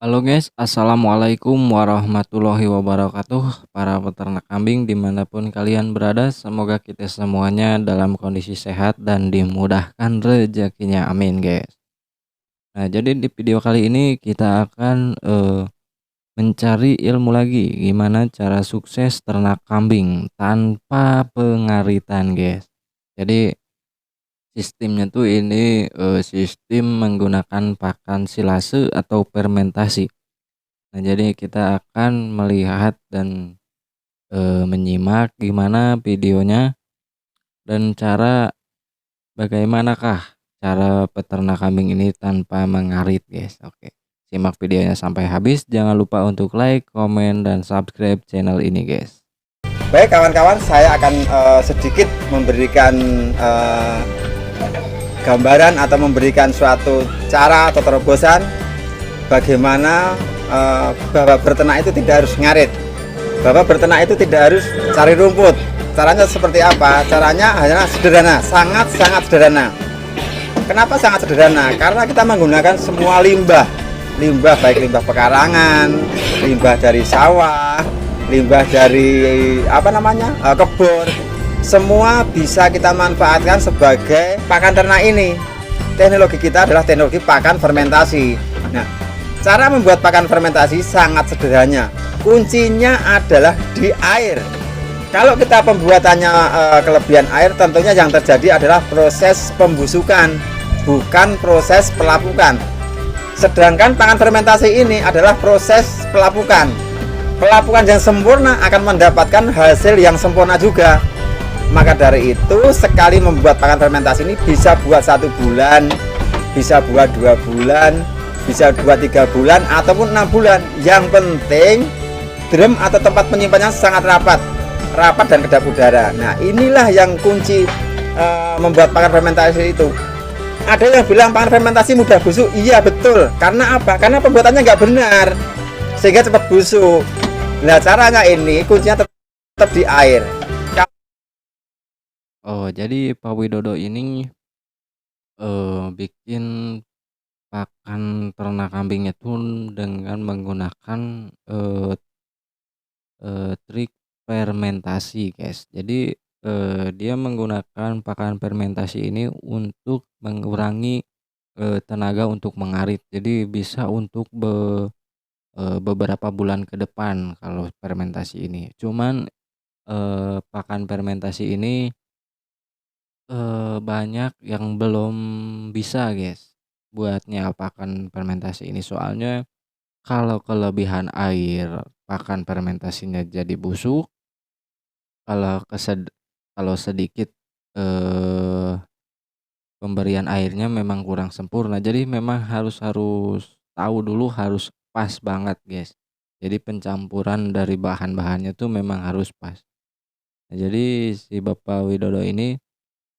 Halo guys, assalamualaikum warahmatullahi wabarakatuh. Para peternak kambing dimanapun kalian berada, semoga kita semuanya dalam kondisi sehat dan dimudahkan rezekinya. Amin guys. Nah, jadi di video kali ini kita akan mencari ilmu lagi gimana cara sukses ternak kambing tanpa pengaritan guys. Jadi sistemnya tuh ini sistem menggunakan pakan silase atau fermentasi. Nah, jadi kita akan melihat dan menyimak gimana videonya dan bagaimanakah cara peternak kambing ini tanpa mengarit guys. Oke, simak videonya sampai habis. Jangan lupa untuk like, komen, dan subscribe channel ini guys. Baik kawan-kawan, saya akan sedikit memberikan gambaran atau memberikan suatu cara atau terobosan bagaimana bahwa berternak itu tidak harus ngarit, bahwa berternak itu tidak harus cari rumput. Caranya seperti apa? Caranya hanya sederhana, sangat sederhana. Kenapa sangat sederhana? Karena kita menggunakan semua limbah baik limbah pekarangan, limbah dari sawah, limbah dari kebun, semua bisa kita manfaatkan sebagai pakan ternak ini. Teknologi kita adalah teknologi pakan fermentasi. Nah, cara membuat pakan fermentasi sangat sederhana. Kuncinya adalah di air. Kalau kita pembuatannya kelebihan air, tentunya yang terjadi adalah proses pembusukan, bukan proses pelapukan. Sedangkan pakan fermentasi ini adalah proses pelapukan. Pelapukan yang sempurna akan mendapatkan hasil yang sempurna juga. Maka dari itu, sekali membuat pakan fermentasi ini bisa buat 1 bulan, bisa buat 2 bulan, bisa buat 3 bulan ataupun 6 bulan. Yang penting drum atau tempat penyimpanannya sangat rapat dan kedap udara. Nah, inilah yang kunci membuat pakan fermentasi itu. Ada yang bilang pakan fermentasi mudah busuk. Iya betul. Karena apa? Karena pembuatannya nggak benar, sehingga cepat busuk. Nah, caranya ini kuncinya tetap di air. Oh, jadi Pak Widodo ini bikin pakan ternak kambing itu dengan menggunakan trik fermentasi guys. Jadi dia menggunakan pakan fermentasi ini untuk mengurangi tenaga untuk mengarit. Jadi bisa untuk beberapa bulan ke depan kalau fermentasi ini. Cuman pakan fermentasi ini banyak yang belum bisa guys buatnya pakan fermentasi ini. Soalnya kalau kelebihan air, pakan fermentasinya jadi busuk. Kalau sedikit pemberian airnya memang kurang sempurna. Jadi memang harus tahu dulu, harus pas banget guys. Jadi pencampuran dari bahan-bahannya tuh memang harus pas. Nah, jadi si Bapak Widodo ini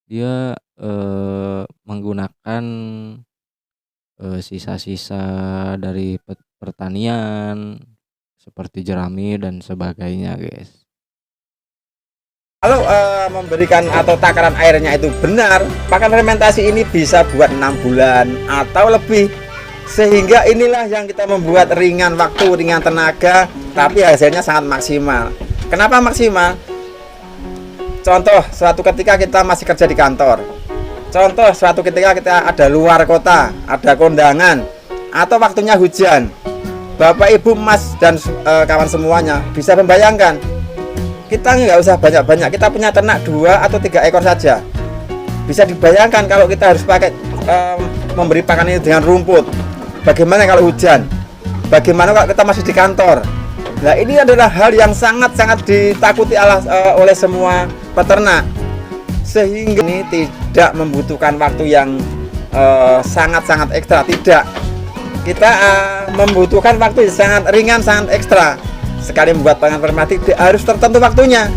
dia menggunakan sisa-sisa dari pertanian seperti jerami dan sebagainya guys. Kalau memberikan atau takaran airnya itu benar, pakan fermentasi ini bisa buat 6 bulan atau lebih. Sehingga inilah yang kita membuat ringan waktu, ringan tenaga, tapi hasilnya sangat maksimal. Kenapa maksimal? Contoh, suatu ketika kita masih kerja di kantor. Contoh, suatu ketika kita ada luar kota, ada kondangan, atau waktunya hujan. Bapak, Ibu, Mas, dan kawan semuanya bisa membayangkan, kita nggak usah banyak-banyak, kita punya ternak 2 atau 3 ekor saja. Bisa dibayangkan kalau kita harus pakai memberi pakan ini dengan rumput. Bagaimana kalau hujan? Bagaimana kalau kita masih di kantor? Nah, ini adalah hal yang sangat-sangat ditakuti oleh semua peternak. Sehingga ini tidak membutuhkan waktu yang sangat-sangat ekstra. Tidak. Kita membutuhkan waktu yang sangat ringan, sangat ekstra. Sekali membuat pakan fermentasi tidak harus tertentu waktunya.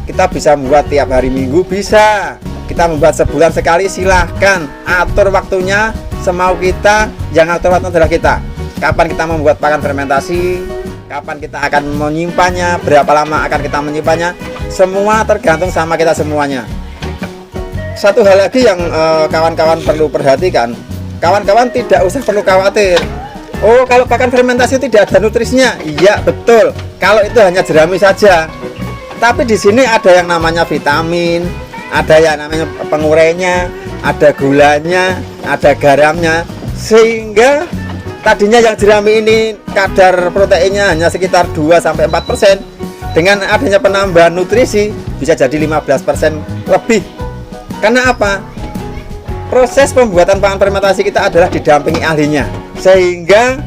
Kita bisa membuat tiap hari Minggu, bisa. Kita membuat sebulan sekali, silahkan. Atur waktunya semau kita, yang atur waktu adalah kita. Kapan kita membuat pakan fermentasi, kapan kita akan menyimpannya, berapa lama akan kita menyimpannya, semua tergantung sama kita semuanya. Satu hal lagi yang kawan-kawan perlu perhatikan, kawan-kawan tidak usah perlu khawatir Oh, kalau pakan fermentasi tidak ada nutrisinya? Iya, betul. Kalau itu hanya jerami saja. Tapi di sini ada yang namanya vitamin, ada yang namanya pengurainya, ada gulanya, ada garamnya. Sehingga tadinya yang jerami ini kadar proteinnya hanya sekitar 2-4%, dengan adanya penambahan nutrisi bisa jadi 15% lebih. Karena apa? Proses pembuatan pangan fermentasi kita adalah didampingi ahlinya, sehingga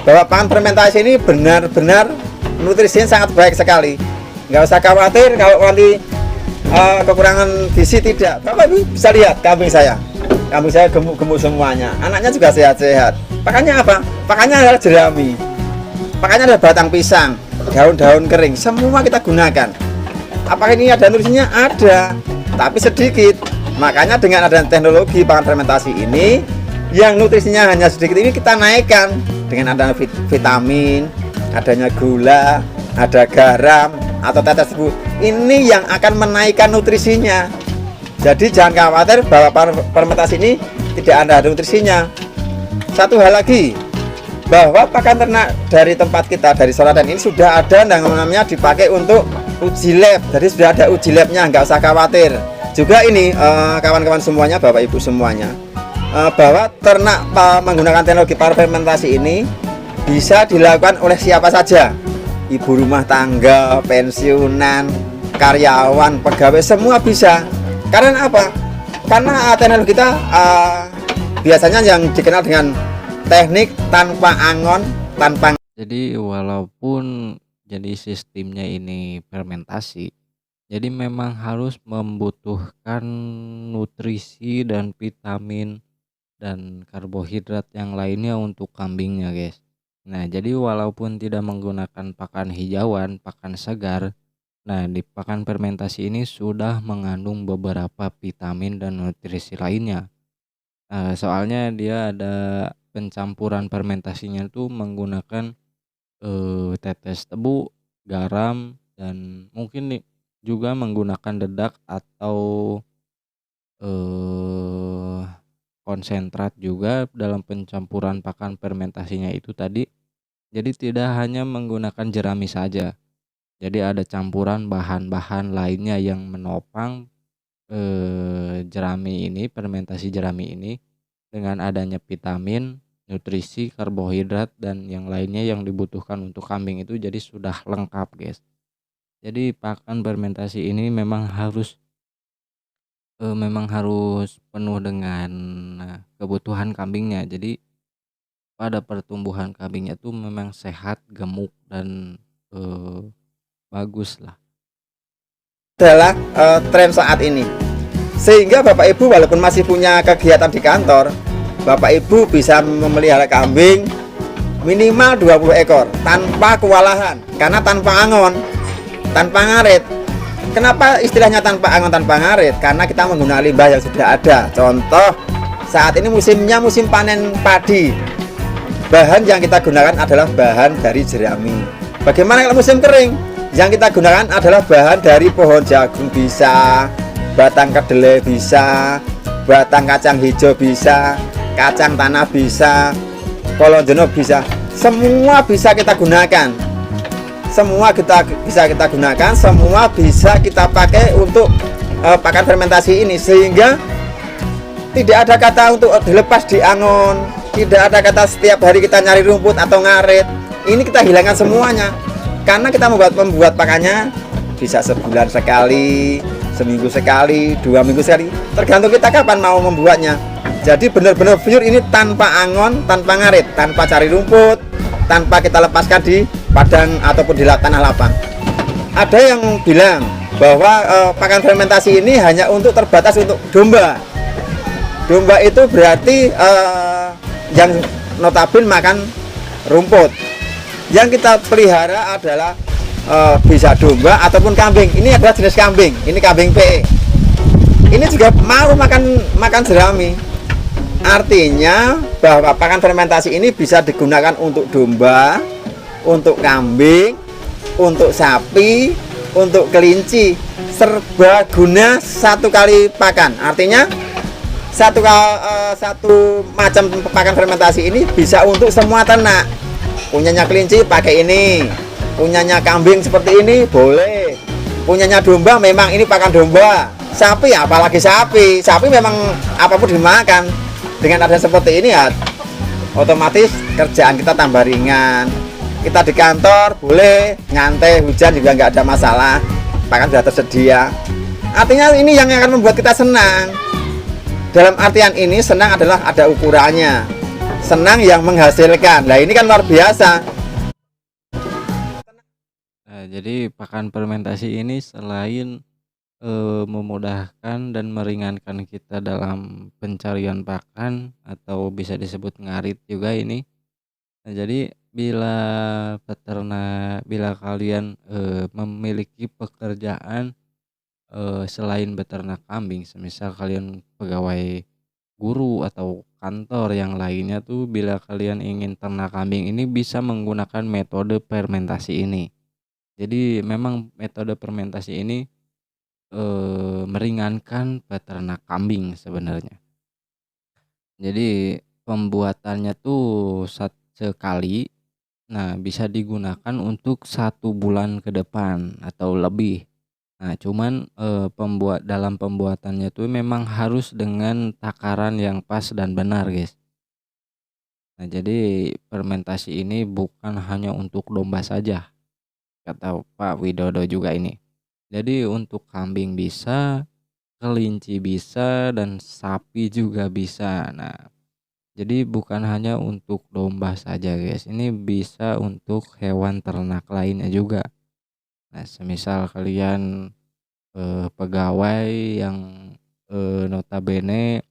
bahwa pangan fermentasi ini benar-benar nutrisinya sangat baik sekali. Nggak usah khawatir kalau nanti kekurangan gizi, tidak. Bapak Ibu bisa lihat kambing saya gemuk-gemuk semuanya, anaknya juga sehat-sehat. Pakannya apa? Pakannya adalah jerami, pakannya adalah batang pisang, daun-daun kering, semua kita gunakan. Apakah ini ada nutrisinya? Ada, tapi sedikit. Makanya dengan adanya teknologi pangan fermentasi ini, yang nutrisinya hanya sedikit ini kita naikkan dengan adanya vitamin, adanya gula, ada garam atau tetes tebu. Ini yang akan menaikkan nutrisinya. Jadi jangan khawatir bahwa pangan fermentasi ini tidak ada nutrisinya. Satu hal lagi, bahwa pakan ternak dari tempat kita, dari Soladan ini sudah ada yang namanya dipakai untuk uji lab. Jadi sudah ada uji labnya, nggak usah khawatir. Juga ini kawan-kawan semuanya, Bapak Ibu semuanya, bahwa ternak menggunakan teknologi pangan fermentasi ini bisa dilakukan oleh siapa saja. Ibu rumah tangga, pensiunan, karyawan, pegawai, semua bisa. Karena apa? Karena teknologi kita biasanya yang dikenal dengan teknik tanpa angon, tanpa. Jadi walaupun jadi sistemnya ini fermentasi, jadi memang harus membutuhkan nutrisi dan vitamin dan karbohidrat yang lainnya untuk kambingnya, guys. Nah, jadi walaupun tidak menggunakan pakan hijauan, pakan segar, nah di pakan fermentasi ini sudah mengandung beberapa vitamin dan nutrisi lainnya. Soalnya dia ada pencampuran fermentasinya tuh menggunakan tetes tebu, garam, dan mungkin nih juga menggunakan dedak atau konsentrat juga dalam pencampuran pakan fermentasinya itu tadi. Jadi tidak hanya menggunakan jerami saja. Jadi ada campuran bahan-bahan lainnya yang menopang jerami ini, fermentasi jerami ini, dengan adanya vitamin, nutrisi, karbohidrat, dan yang lainnya yang dibutuhkan untuk kambing itu jadi sudah lengkap, guys. Jadi pakan fermentasi ini memang harus penuh dengan kebutuhan kambingnya. Jadi pada pertumbuhan kambingnya itu memang sehat, gemuk, dan bagus lah. Adalah tren saat ini, sehingga Bapak Ibu walaupun masih punya kegiatan di kantor, Bapak Ibu bisa memelihara kambing minimal 20 ekor tanpa kewalahan, karena tanpa angon, tanpa ngarit. Kenapa istilahnya tanpa angon, tanpa ngarit? Karena kita menggunakan limbah yang sudah ada. Contoh, saat ini musimnya musim panen padi. Bahan yang kita gunakan adalah bahan dari jerami. Bagaimana kalau musim kering? Yang kita gunakan adalah bahan dari pohon jagung bisa, batang kedelai bisa, batang kacang hijau bisa, kacang tanah bisa, kolon jeno bisa. Semua bisa kita gunakan. Semua bisa kita gunakan, semua bisa kita pakai untuk pakan fermentasi ini, sehingga tidak ada kata untuk dilepas di angon, tidak ada kata setiap hari kita nyari rumput atau ngarit. Ini kita hilangkan semuanya, karena kita membuat pakannya bisa sebulan sekali, seminggu sekali, 2 minggu sekali, tergantung kita kapan mau membuatnya. Jadi benar-benar pure ini tanpa angon, tanpa ngarit, tanpa cari rumput, tanpa kita lepaskan di padang ataupun di tanah lapang. Ada yang bilang bahwa pakan fermentasi ini hanya terbatas untuk domba. Domba itu berarti yang notabene makan rumput. Yang kita pelihara adalah bisa domba ataupun kambing. Ini adalah jenis kambing. Ini kambing PE. Ini juga mau makan jerami. Artinya bahwa pakan fermentasi ini bisa digunakan untuk domba, untuk kambing, untuk sapi, untuk kelinci, serba guna satu kali pakan. Artinya satu macam pakan fermentasi ini bisa untuk semua ternak. Punyanya kelinci pakai ini, punyanya kambing seperti ini boleh, punyanya domba memang ini pakan domba, sapi apalagi sapi memang apapun dimakan. Dengan ada seperti ini ya otomatis kerjaan kita tambah ringan. Kita di kantor boleh nyantai, hujan juga nggak ada masalah, pakan sudah tersedia. Artinya ini yang akan membuat kita senang. Dalam artian ini senang adalah ada ukurannya, senang yang menghasilkan. Nah ini kan luar biasa. Nah, jadi pakan fermentasi ini selain memudahkan dan meringankan kita dalam pencarian pakan atau bisa disebut ngarit juga ini. Nah, jadi bila kalian memiliki pekerjaan selain beternak kambing, semisal kalian pegawai guru atau kantor yang lainnya tuh, bila kalian ingin ternak kambing ini bisa menggunakan metode fermentasi ini. Jadi memang metode fermentasi ini meringankan peternak kambing sebenarnya. Jadi pembuatannya tuh sekali, nah bisa digunakan untuk 1 bulan ke depan atau lebih. Nah, cuman dalam pembuatannya tuh memang harus dengan takaran yang pas dan benar, guys. Nah, jadi fermentasi ini bukan hanya untuk domba saja, kata Pak Widodo juga ini. Jadi untuk kambing bisa, kelinci bisa, dan sapi juga bisa. Nah, jadi bukan hanya untuk domba saja, guys. Ini bisa untuk hewan ternak lainnya juga. Nah, semisal kalian pegawai yang notabene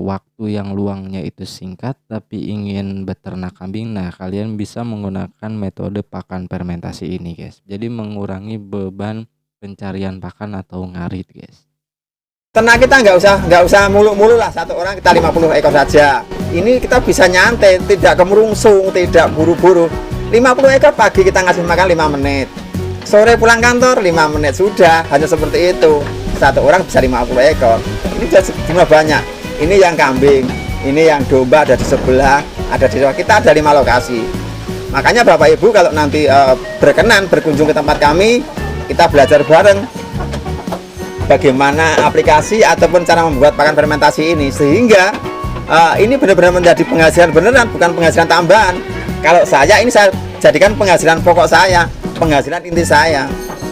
waktu yang luangnya itu singkat tapi ingin beternak kambing, nah kalian bisa menggunakan metode pakan fermentasi ini, guys. Jadi mengurangi beban pencarian pakan atau ngarit, guys. Ternak kita nggak usah mulu-mulu lah, satu orang kita 50 ekor saja. Ini kita bisa nyantai, tidak kemerungsung, tidak buru-buru. 50 ekor pagi kita ngasih makan 5 menit, sore pulang kantor 5 menit, sudah, hanya seperti itu. Satu orang bisa 50 ekor. Ini jumlah banyak. Ini yang kambing, ini yang domba ada di sebelah, ada di sebelah. Kita ada 5 lokasi. Makanya Bapak Ibu kalau nanti berkenan berkunjung ke tempat kami, kita belajar bareng bagaimana aplikasi ataupun cara membuat pakan fermentasi ini, sehingga ini benar-benar menjadi penghasilan beneran, bukan penghasilan tambahan. Kalau saya ini saya jadikan penghasilan pokok saya, penghasilan inti saya.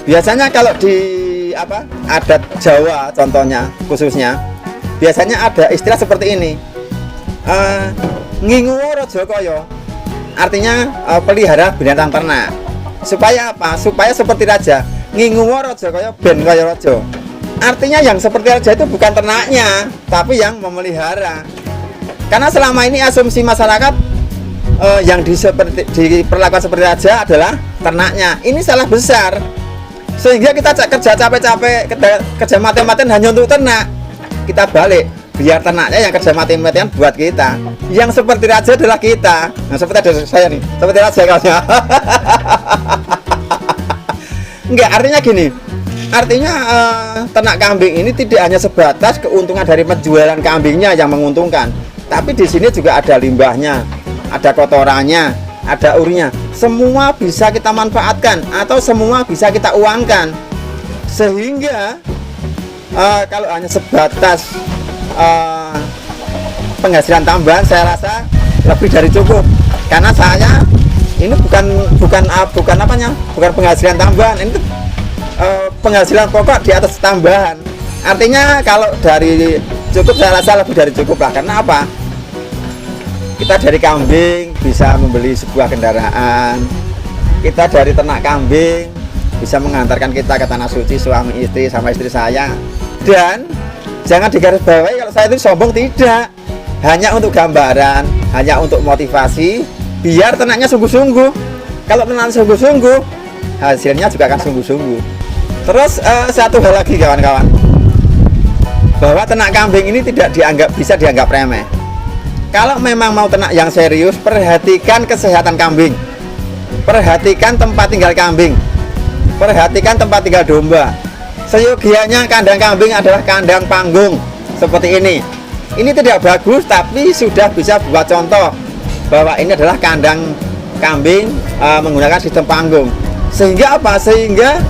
Biasanya kalau di adat Jawa contohnya khususnya, biasanya ada istilah seperti ini, ngingu rojo koyo, artinya pelihara binatang ternak. Supaya apa? Supaya seperti raja. Ngingu rojo koyo ben koyo rojo. Artinya yang seperti raja itu bukan ternaknya, tapi yang memelihara. Karena selama ini asumsi masyarakat yang diperlakukan seperti raja adalah ternaknya. Ini salah besar. Sehingga kita kerja capek-capek, kerja mati-matian hanya untuk ternak. Kita balik, biar ternaknya yang kerja mati-matian buat kita. Yang seperti raja adalah kita. Nah, seperti ada saya nih, seperti raja kayaknya. Enggak, artinya gini. Artinya ternak kambing ini tidak hanya sebatas keuntungan dari penjualan kambingnya yang menguntungkan, tapi di sini juga ada limbahnya, ada kotorannya, ada urinya. Semua bisa kita manfaatkan atau semua bisa kita uangkan. Sehingga kalau hanya sebatas penghasilan tambahan, saya rasa lebih dari cukup. Karena saya ini bukan penghasilan tambahan, ini penghasilan pokok di atas tambahan. Artinya kalau dari cukup, saya rasa lebih dari cukup lah. Karena apa? Kita dari kambing bisa membeli sebuah kendaraan, kita dari ternak kambing bisa mengantarkan kita ke tanah suci, suami istri sama istri saya. Dan jangan digarisbawahi kalau saya itu sombong, tidak, hanya untuk gambaran, hanya untuk motivasi, biar ternaknya sungguh-sungguh. Kalau ternak sungguh-sungguh, hasilnya juga akan sungguh-sungguh. Terus satu hal lagi kawan-kawan, bahwa ternak kambing ini tidak bisa dianggap remeh. Kalau memang mau ternak yang serius, perhatikan kesehatan kambing, perhatikan tempat tinggal kambing, perhatikan tempat tinggal domba. Seyogianya kandang kambing adalah kandang panggung, seperti ini. Ini tidak bagus, tapi sudah bisa buat contoh bahwa ini adalah kandang kambing menggunakan sistem panggung. Sehingga apa? Sehingga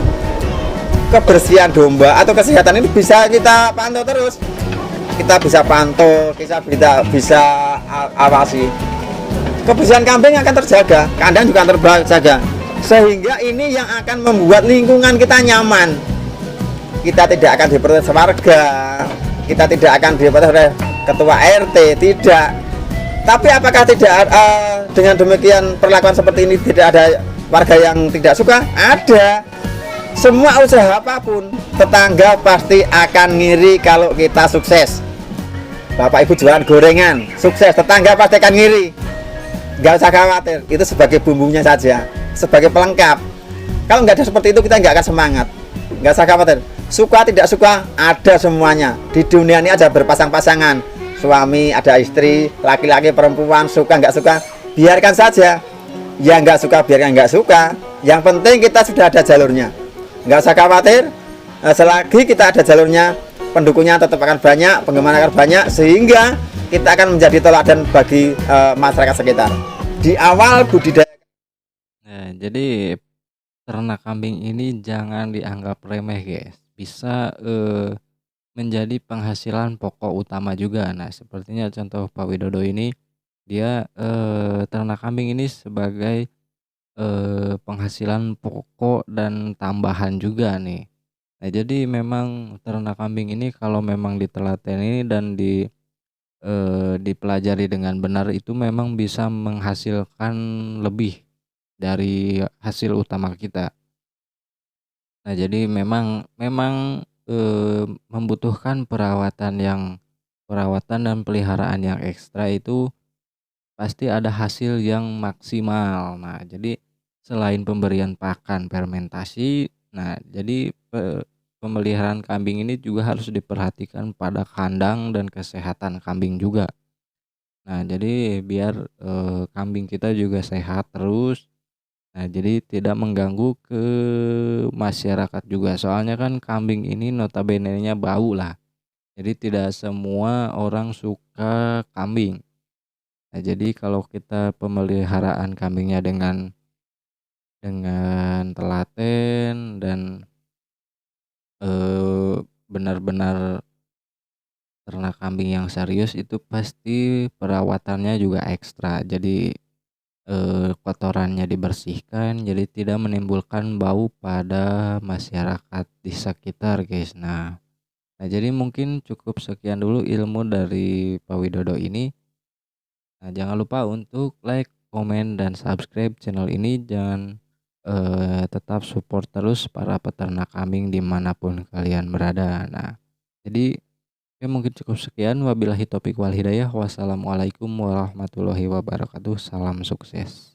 kebersihan domba atau kesehatan ini bisa kita pantau terus. Kita bisa pantau, kita bisa awasi. Kebersihan kambing akan terjaga, kandang juga terjaga. Sehingga ini yang akan membuat lingkungan kita nyaman. Kita tidak akan diprotes warga, kita tidak akan diprotes oleh ketua RT, tidak. Tapi apakah tidak dengan demikian perlakuan seperti ini tidak ada warga yang tidak suka? Ada. Semua usaha apapun, tetangga pasti akan ngiri kalau kita sukses. Bapak Ibu jualan gorengan, sukses, tetangga pasti akan ngiri. Gak usah khawatir, itu sebagai bumbunya saja, sebagai pelengkap. Kalau nggak ada seperti itu, kita nggak akan semangat. Nggak usah khawatir. Suka tidak suka ada semuanya. Di dunia ini ada berpasang-pasangan, suami ada istri, laki-laki perempuan, suka nggak suka biarkan saja. Yang nggak suka biarkan nggak suka. Yang penting kita sudah ada jalurnya, nggak usah khawatir. Selagi kita ada jalurnya, pendukungnya tetap akan banyak, penggemar akan banyak, sehingga kita akan menjadi teladan bagi masyarakat sekitar. Di awal budidaya. Nah, jadi ternak kambing ini jangan dianggap remeh, guys. Bisa menjadi penghasilan pokok utama juga. Nah, sepertinya contoh Pak Widodo ini, dia ternak kambing ini sebagai penghasilan pokok dan tambahan juga nih. Nah, jadi memang ternak kambing ini kalau memang ditelateni dan dipelajari dengan benar itu memang bisa menghasilkan lebih dari hasil utama kita. Nah, jadi memang memang, membutuhkan perawatan dan peliharaan yang ekstra itu pasti ada hasil yang maksimal. Nah, jadi selain pemberian pakan fermentasi, nah jadi pemeliharaan kambing ini juga harus diperhatikan pada kandang dan kesehatan kambing juga. Nah, jadi biar, kambing kita juga sehat terus. Nah, jadi tidak mengganggu ke masyarakat juga. Soalnya kan kambing ini notabene-nya bau lah. Jadi tidak semua orang suka kambing. Nah, jadi kalau kita pemeliharaan kambingnya dengan telaten dan benar-benar ternak kambing yang serius itu pasti perawatannya juga ekstra. Jadi kotorannya dibersihkan, jadi tidak menimbulkan bau pada masyarakat di sekitar, guys. Nah, jadi mungkin cukup sekian dulu ilmu dari Pak Widodo ini. Nah, jangan lupa untuk like, komen, dan subscribe channel ini. Jangan tetap support terus para peternak kambing dimanapun kalian berada. Nah, jadi oke, mungkin cukup sekian. Wabillahi taufiq wal hidayah. Wassalamualaikum warahmatullahi wabarakatuh. Salam sukses.